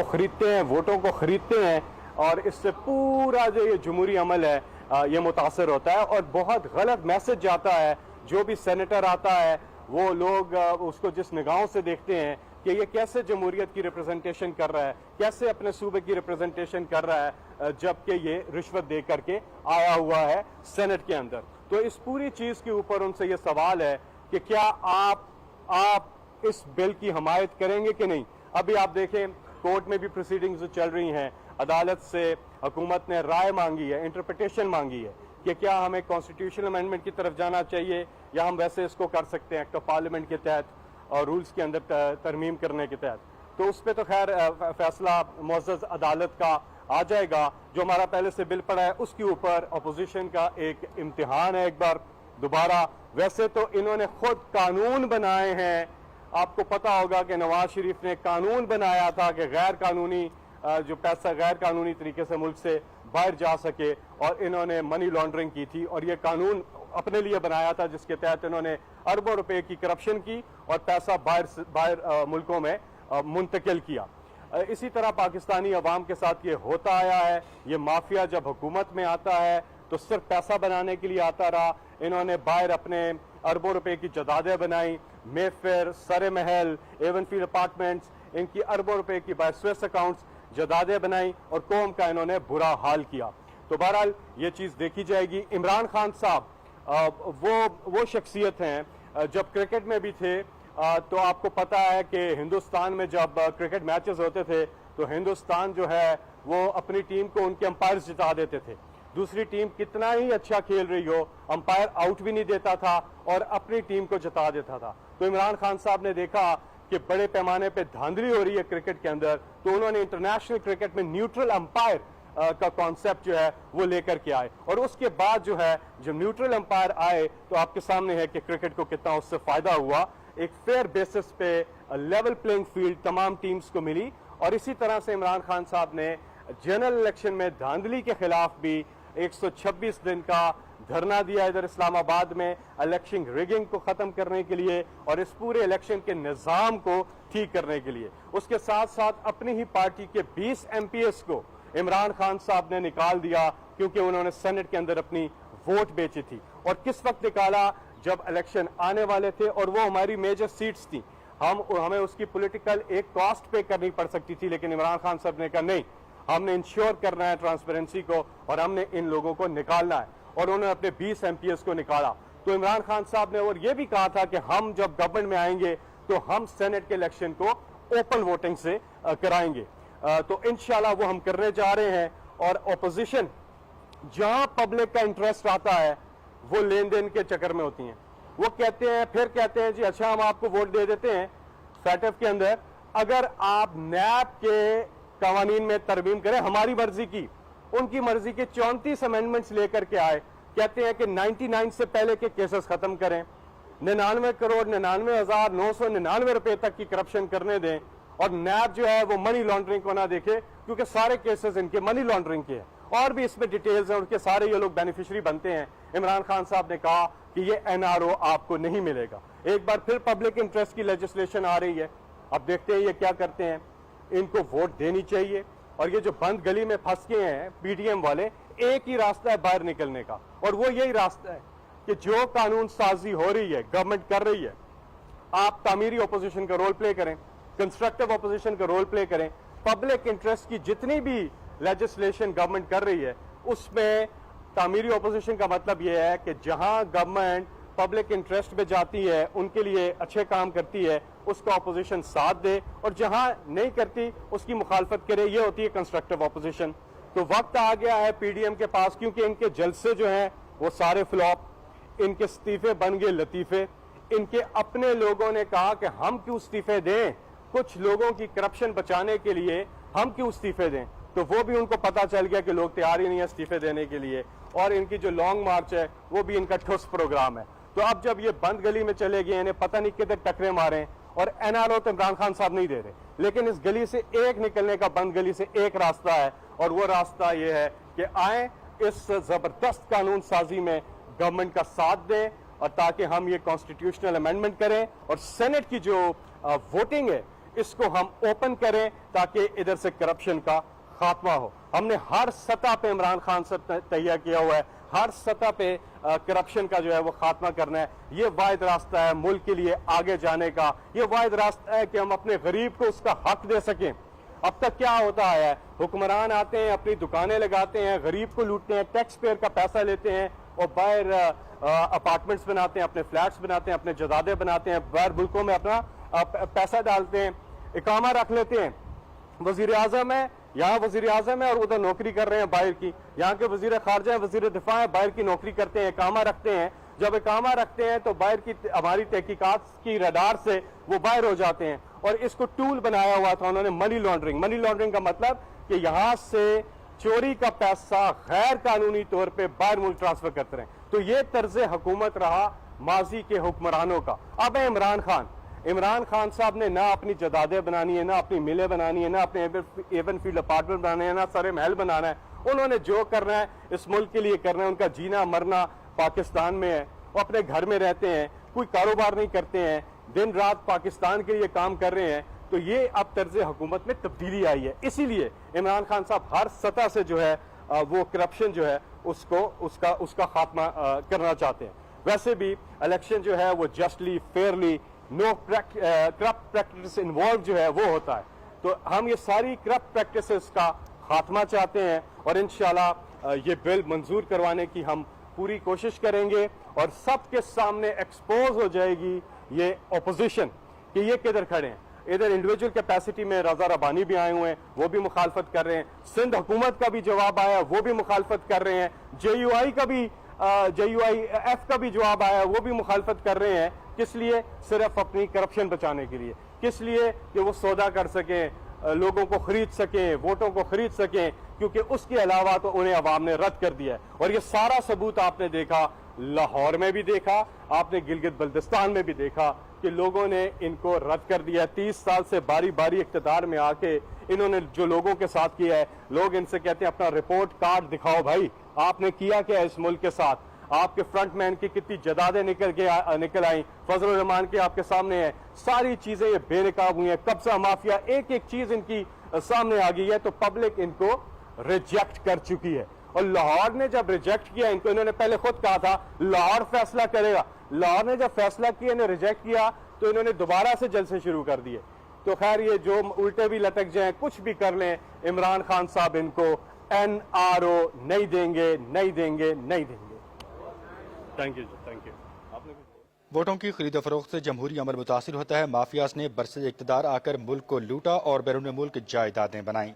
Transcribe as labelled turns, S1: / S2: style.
S1: खरीदते हैं, वोटों को खरीदते हैं और इससे पूरा जो ये जमहूरी अमल है ये मुतासर होता है और बहुत गलत मैसेज जाता है। जो भी सेनेटर आता है वो लोग उसको जिस निगाहों से देखते हैं कि ये कैसे जमहूरियत की रिप्रेजेंटेशन कर रहा है, कैसे अपने सूबे की रिप्रेजेंटेशन कर रहा है, जबकि ये रिश्वत दे करके आया हुआ है सेनेट के अंदर। तो इस पूरी चीज़ के ऊपर उनसे ये सवाल है कि क्या आप इस बिल की हमायत करेंगे कि नहीं। अभी आप देखें कोर्ट में भी प्रोसीडिंग्स चल रही हैं, अदालत से हुकूमत ने राय मांगी है, इंटरप्रिटेशन मांगी है कि क्या हमें कॉन्स्टिट्यूशनल अमेंडमेंट की तरफ जाना चाहिए या हम वैसे इसको कर सकते हैं एक्ट ऑफ पार्लियामेंट के तहत और रूल्स के अंदर तरमीम करने के तहत। तो उस पर तो खैर फैसला मुअज़्ज़ज़ अदालत का आ जाएगा। जो हमारा पहले से बिल पड़ा है उसके ऊपर अपोजिशन का एक इम्तिहान है एक बार दोबारा। वैसे तो इन्होंने खुद कानून बनाए हैं, आपको पता होगा कि नवाज शरीफ ने कानून बनाया था कि गैर कानूनी जो पैसा गैर कानूनी तरीके से मुल्क से बाहर जा सके और इन्होंने मनी लॉन्ड्रिंग की थी और ये कानून अपने लिए बनाया था जिसके तहत इन्होंने अरबों रुपए की करप्शन की और पैसा बाहर मुल्कों में मुंतकिल किया। इसी तरह पाकिस्तानी अवाम के साथ ये होता आया है। ये माफिया जब हुकूमत में आता है तो सिर्फ पैसा बनाने के लिए आता रहा। इन्होंने बाहर अपने अरबों रुपए की जदादें बनाई, मेफेयर, सरे महल, एवनफील्ड अपार्टमेंट्स, इनकी अरबों रुपए की बाय स्विस अकाउंट्स जदादें बनाई और कौम का इन्होंने बुरा हाल किया। तो बहरहाल ये चीज़ देखी जाएगी। इमरान खान साहब वो शख्सियत हैं, जब क्रिकेट में भी थे तो आपको पता है कि हिंदुस्तान में जब क्रिकेट मैचेस होते थे तो हिंदुस्तान जो है वो अपनी टीम को उनके अंपायर्स जिता देते थे। दूसरी टीम कितना ही अच्छा खेल रही हो, अंपायर आउट भी नहीं देता था और अपनी टीम को जिता देता था। तो इमरान खान साहब ने देखा कि बड़े पैमाने पे धांधली हो रही है क्रिकेट के अंदर, तो उन्होंने इंटरनेशनल क्रिकेट में न्यूट्रल अंपायर का कॉन्सेप्ट जो है वो लेकर के आए और उसके बाद जो है जब न्यूट्रल अंपायर आए तो आपके सामने है कि क्रिकेट को कितना उससे फायदा हुआ। एक फेयर बेसिस पे लेवल प्लेइंग फील्ड तमाम टीम्स को मिली और इसी तरह से इमरान खान साहब ने जनरल इलेक्शन में धांधली के खिलाफ भी 126 दिन का धरना दिया इधर इस्लामाबाद में इलेक्शन रिगिंग को खत्म करने के लिए और इस पूरे इलेक्शन के निज़ाम को ठीक करने के लिए। उसके साथ साथ अपनी ही पार्टी के 20 MPs को इमरान खान साहब ने निकाल दिया क्योंकि उन्होंने सेनेट के अंदर अपनी वोट बेची थी। और किस वक्त निकाला, जब इलेक्शन आने वाले थे और वो हमारी मेजर सीट्स थी, हमें उसकी पॉलिटिकल एक कॉस्ट पे करनी पड़ सकती थी, लेकिन इमरान खान साहब ने कहा नहीं, हमने इंश्योर करना है ट्रांसपेरेंसी को और हमने इन लोगों को निकालना है और उन्होंने अपने 20 MPs को निकाला। तो इमरान खान साहब ने और ये भी कहा था कि हम जब गवर्नमेंट में आएंगे तो हम सेनेट के इलेक्शन को ओपन वोटिंग से कराएंगे। तो इंशाल्लाह वो हम करने जा रहे हैं और ऑपोजिशन जहां पब्लिक का इंटरेस्ट आता है वो लेन देन के चक्कर में होती हैं। वो कहते हैं फिर कहते हैं जी अच्छा हम आपको वोट दे देते हैं फैटफ के अंदर अगर आप नैब के कवानीन में तरमीम करें हमारी मर्जी की। उनकी मर्जी के 34 अमेंडमेंट्स लेकर के आए, कहते हैं कि 99 से पहले के केसेस खत्म करें, 99,99,999 रुपए तक की करप्शन करने दें और नैब जो है वो मनी लॉन्ड्रिंग को ना देखे क्योंकि सारे केसेस इनके मनी लॉन्ड्रिंग के हैं और भी इसमें डिटेल्स हैं, उनके सारे ये लोग बेनिफिशियरी बनते हैं। इमरान खान साहब ने कहा कि ये NRO आपको नहीं मिलेगा। एक बार फिर पब्लिक इंटरेस्ट की लेजिस्लेशन आ रही है, अब देखते हैं ये क्या करते हैं। इनको वोट देनी चाहिए और ये जो बंद गली में फंस गए हैं PDM वाले, एक ही रास्ता है बाहर निकलने का और वो यही रास्ता है कि जो कानून साजी हो रही है गवर्नमेंट कर रही है, आप तामीरी अपोजिशन का रोल प्ले करें, कंस्ट्रक्टिव अपोजिशन का रोल प्ले करें। पब्लिक इंटरेस्ट की जितनी भी लेजिस्लेशन गवर्नमेंट कर रही है उसमें तामीरी अपोजिशन का मतलब यह है कि जहां गवर्नमेंट पब्लिक इंटरेस्ट में जाती है उनके लिए अच्छे काम करती है उसका अपोजिशन साथ दे और जहां नहीं करती उसकी मुखालफत करे, ये होती है कंस्ट्रक्टिव अपोजिशन। तो वक्त आ गया है PDM के पास, क्योंकि इनके जलसे जो हैं वो सारे फ्लॉप, इनके इस्तीफे बन गए लतीफे। इनके अपने लोगों ने कहा कि हम क्यों इस्तीफे दें, कुछ लोगों की करप्शन बचाने के लिए हम क्यों इस्तीफे दें। तो वो भी उनको पता चल गया कि लोग तैयार ही नहीं है इस्तीफे देने के लिए और इनकी जो लॉन्ग मार्च है वो भी इनका ठोस प्रोग्राम है। तो अब जब ये बंद गली में चले गए, इन्हें पता नहीं कितने टकरे मारे और NRO तो इमरान खान साहब नहीं दे रहे, लेकिन इस गली से एक निकलने का, बंद गली से एक रास्ता है और वो रास्ता ये है कि आए इस जबरदस्त कानून साजी में गवर्नमेंट का साथ दें और ताकि हम ये कॉन्स्टिट्यूशनल अमेंडमेंट करें और सेनेट की जो वोटिंग है इसको हम ओपन करें ताकि इधर से करप्शन का खात्मा हो। हमने हर सतह पे इमरान खान से तैयार किया हुआ है, हर सतह पे करप्शन का जो है वो खात्मा करना है। ये वाहिद रास्ता है मुल्क के लिए आगे जाने का, ये वाहिद रास्ता है कि हम अपने गरीब को उसका हक दे सकें। अब तक क्या होता है, हुक्मरान आते हैं, अपनी दुकानें लगाते हैं, गरीब को लूटते हैं, टैक्स पेयर का पैसा लेते हैं और बाहर अपार्टमेंट्स बनाते हैं, अपने फ्लैट्स बनाते हैं, अपने जदादे बनाते हैं, बाहर मुल्कों में अपना पैसा डालते हैं, इकामा रख लेते हैं। वजीर आजम है, यहाँ वजीर आजम है और उधर नौकरी कर रहे हैं बाहर की, यहाँ के वजीर खारजा है, वजीर दिफा है, बाहर की नौकरी करते हैं, इकामा रखते हैं। जब इकामा रखते हैं तो बाहर की हमारी तहकीकात की रडार से वो बाहर हो जाते हैं और इसको टूल बनाया हुआ था उन्होंने मनी लॉन्ड्रिंग। मनी लॉन्ड्रिंग का मतलब कि यहाँ से चोरी का पैसा गैर कानूनी तौर पे बाहर मुल्क ट्रांसफर करते रहे। तो ये तर्ज हुकूमत रहा माजी के हुक्मरानों का। अब है इमरान खान साहब ने ना अपनी जदादे बनानी है, ना अपनी मिलें बनानी है, ना अपने एवन फील्ड अपार्टमेंट बनाने हैं, ना सारे महल बनाना है। उन्होंने जो करना है इस मुल्क के लिए करना है, उनका जीना मरना पाकिस्तान में है, वो अपने घर में रहते हैं, कोई कारोबार नहीं करते हैं, दिन रात पाकिस्तान के लिए काम कर रहे हैं। तो ये अब तर्ज हुकूमत में तब्दीली आई है, इसीलिए इमरान खान साहब हर सतह से जो है वो करप्शन जो है उसका खात्मा करना चाहते हैं। वैसे भी इलेक्शन जो है वो justly fairly no corrupt practice involve जो है वो होता है। तो हम ये सारी करप्ट प्रैक्टिसेस का खात्मा चाहते हैं और इंशाल्लाह ये बिल मंजूर करवाने की हम पूरी कोशिश करेंगे और सबके सामने एक्सपोज हो जाएगी ये ऑपोजिशन कि ये किधर खड़े हैं। इधर इंडिविजुअल कैपेसिटी में रजा रबानी भी आए हुए हैं, वो भी मुखालफत कर रहे हैं, सिंध हुकूमत का भी जवाब आया वो भी मुखालफत कर रहे हैं, JUI का भी जवाब आया वो भी मुखालफत कर रहे हैं। किस लिए? सिर्फ अपनी करप्शन बचाने के लिए, किस लिए कि वो सौदा कर सकें, लोगों को खरीद सकें, वोटों को खरीद सकें, क्योंकि उसके अलावा तो उन्हें अवाम ने रद्द कर दिया है। और ये सारा सबूत आपने देखा, लाहौर में भी देखा, आपने गिलगित बल्तिस्तान में भी देखा कि लोगों ने इनको रद्द कर दिया। 30 साल से बारी बारी इख्तिदार में आके इन्होंने जो लोगों के साथ किया है, लोग इनसे कहते हैं अपना रिपोर्ट कार्ड दिखाओ भाई, आपने किया क्या इस मुल्क के साथ, आपके फ्रंट मैन की कितनी जदादें निकल आई, फजल रहमान के आपके सामने है, सारी चीजें ये बेनकाब हुई है, कब्जा माफिया एक एक चीज इनकी सामने आ गई है। तो पब्लिक इनको रिजेक्ट कर चुकी है और लाहौर ने जब रिजेक्ट किया इनको, इन्होंने पहले खुद कहा था लाहौर फैसला करेगा, लाहौर ने जब फैसला किया, इन्हें रिजेक्ट किया तो इन्होंने दोबारा से जलसे शुरू कर दिए। तो खैर ये जो उल्टे भी लटक जाएं, कुछ भी कर लें, इमरान खान साहब इनको NRO नहीं देंगे, नहीं देंगे, नहीं देंगे। थैंक यू जी, थैंक यू।
S2: वोटों की खरीद फरोख्त से जमहूरी अमल मुतासिर होता है। माफियाज ने बरसे इक़्तिदार आकर मुल्क को लूटा और बैरून मुल्क जायदादें बनाई।